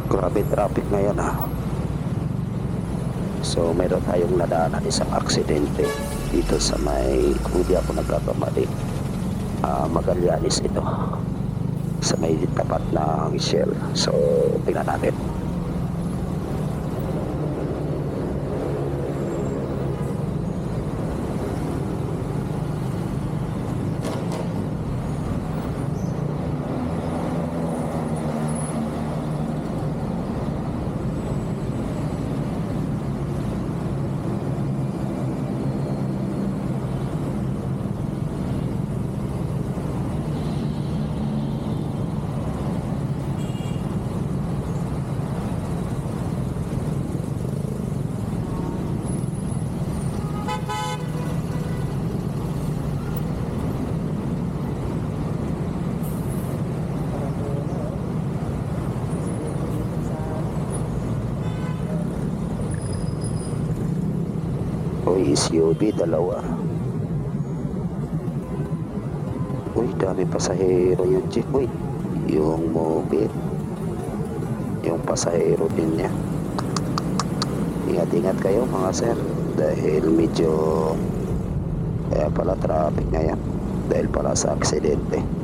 Grabe traffic ngayon So meron tayong nadaanan isang aksidente dito sa may, kung di ako nagkakamali, Magallanes ito, sa may tapat ng Shell. So tingnan natin. Uy, SUV dalawa. Uy, dami pasahero yung jeep. Uy, yung mobile, yung pasahero din niya. Ingat-ingat kayo mga sir, dahil medyo kaya pala traffic ngayon dahil pala sa aksidente.